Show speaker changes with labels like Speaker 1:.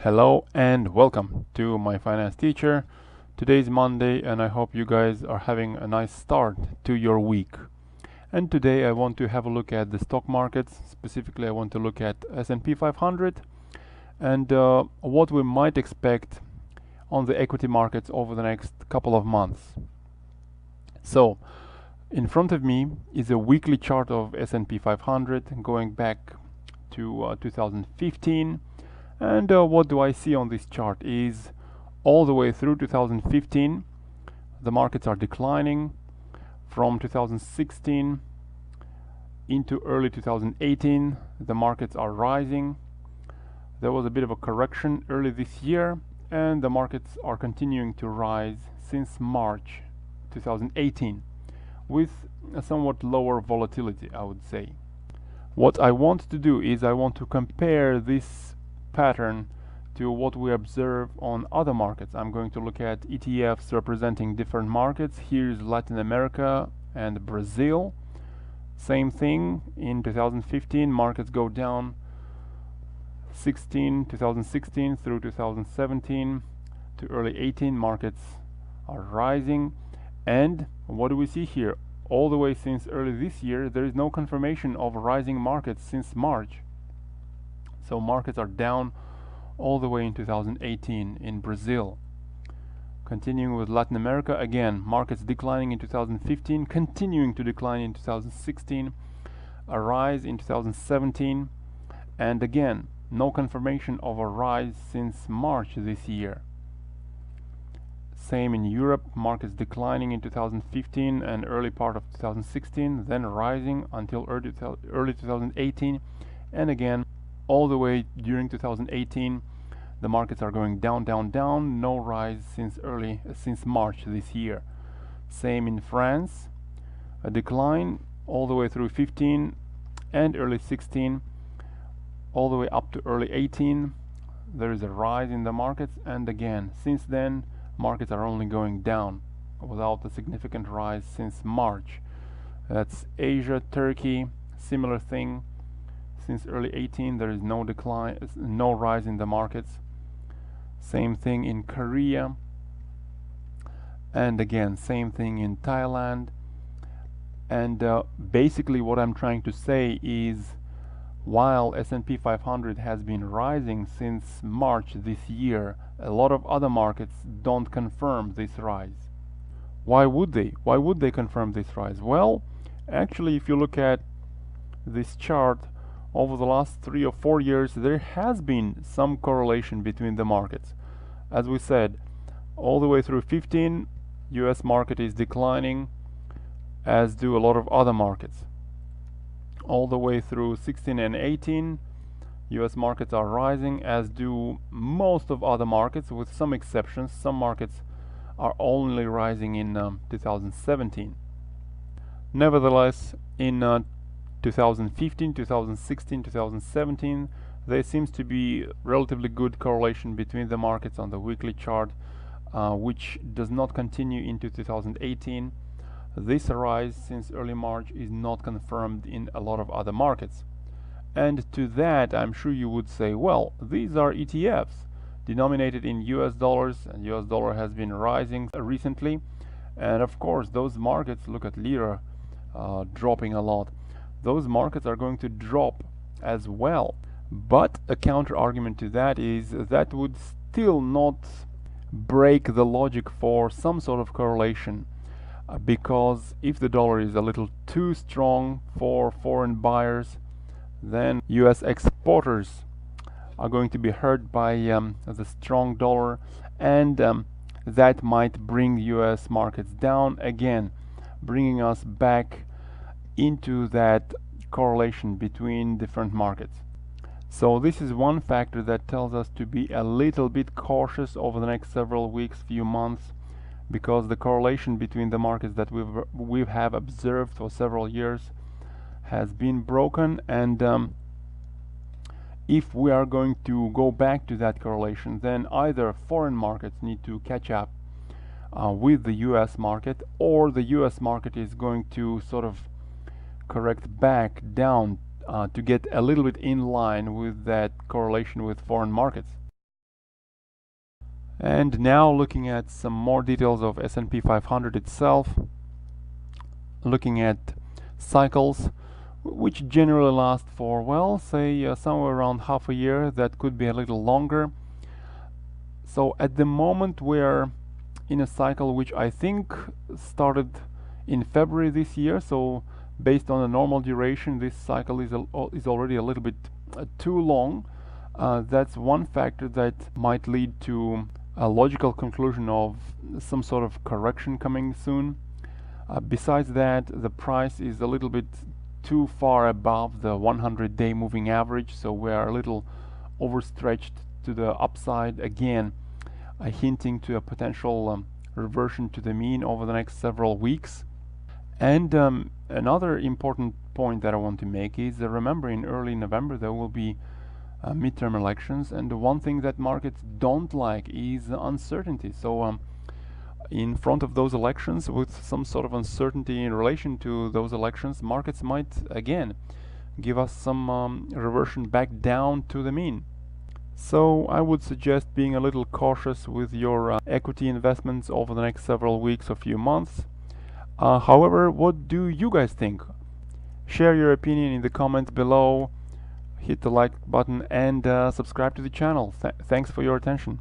Speaker 1: Hello and welcome to my finance teacher. Today is Monday and I hope you guys are having a nice start to your week. And today I want to have a look at the stock markets. Specifically, I want to look at S&P 500 and what we might expect on the equity markets over the next couple of months. So, in front of me is a weekly chart of S&P 500 going back to 2015. And what do I see on this chart is all the way through 2015 the markets are declining. From 2016 into early 2018 the markets are rising. There was a bit of a correction early this year and the markets are continuing to rise since March 2018 with a somewhat lower volatility, I would say. What I want to do is I want to compare this pattern to what we observe on other markets. I'm going to look at ETFs representing different markets. Here's Latin America and Brazil. Same thing in 2015, markets go down. 2016 through 2017 to early 18, markets are rising. And what do we see here? All the way since early this year, there is no confirmation of rising markets since March. So markets are down all the way in 2018 in Brazil. Continuing with Latin America, again, markets declining in 2015, continuing to decline in 2016, a rise in 2017, and again, no confirmation of a rise since March this year. Same in Europe, markets declining in 2015 and early part of 2016, then rising until early 2018, and again, all the way during 2018 the markets are going down, no rise since March this year. Same in France, a decline all the way through 15 and early 16, all the way up to early 18 there is a rise in the markets, and again since then markets are only going down without a significant rise since March. That's Asia, Turkey, similar thing. Since early 18 there is no decline, no rise in the markets. Same thing in Korea, and again same thing in Thailand. And basically what I'm trying to say is, while S&P 500 has been rising since March this year, a lot of other markets don't confirm this rise. Why would they? Why would they confirm this rise? Well, actually, if you look at this chart, over the last 3 or 4 years there has been some correlation between the markets. As we said, all the way through 15 US market is declining, as do a lot of other markets. All the way through 16 and 18 US markets are rising, as do most of other markets, with some exceptions. Some markets are only rising in 2017. Nevertheless, in 2015, 2016, 2017, there seems to be relatively good correlation between the markets on the weekly chart, which does not continue into 2018. This rise since early March is not confirmed in a lot of other markets. And to that, I'm sure you would say, well, these are ETFs denominated in US dollars, and US dollar has been rising recently. And of course, those markets, look at lira dropping a lot. Those markets are going to drop as well. But a counter argument to that is that would still not break the logic for some sort of correlation, because if the dollar is a little too strong for foreign buyers, then US exporters are going to be hurt by the strong dollar, and that might bring US markets down again, bringing us back into that correlation between different markets. So this is one factor that tells us to be a little bit cautious over the next several weeks, few months, because the correlation between the markets that we have observed for several years has been broken, and if we are going to go back to that correlation, then either foreign markets need to catch up with the US market, or the US market is going to sort of correct back down to get a little bit in line with that correlation with foreign markets. And now looking at some more details of S&P 500 itself, looking at cycles which generally last for, well, say somewhere around half a year. That could be a little longer. So at the moment we're in a cycle which I think started in February this year. So based on a normal duration, this cycle is already a little bit too long. That's one factor that might lead to a logical conclusion of some sort of correction coming soon. Besides that, the price is a little bit too far above the 100-day moving average, so we are a little overstretched to the upside again, hinting to a potential reversion to the mean over the next several weeks. And another important point that I want to make is remember, in early November there will be midterm elections, and the one thing that markets don't like is uncertainty. So in front of those elections, with some sort of uncertainty in relation to those elections, markets might again give us some reversion back down to the mean. So I would suggest being a little cautious with your equity investments over the next several weeks or few months. However, what do you guys think? Share your opinion in the comments below, hit the like button, and subscribe to the channel. Thanks for your attention.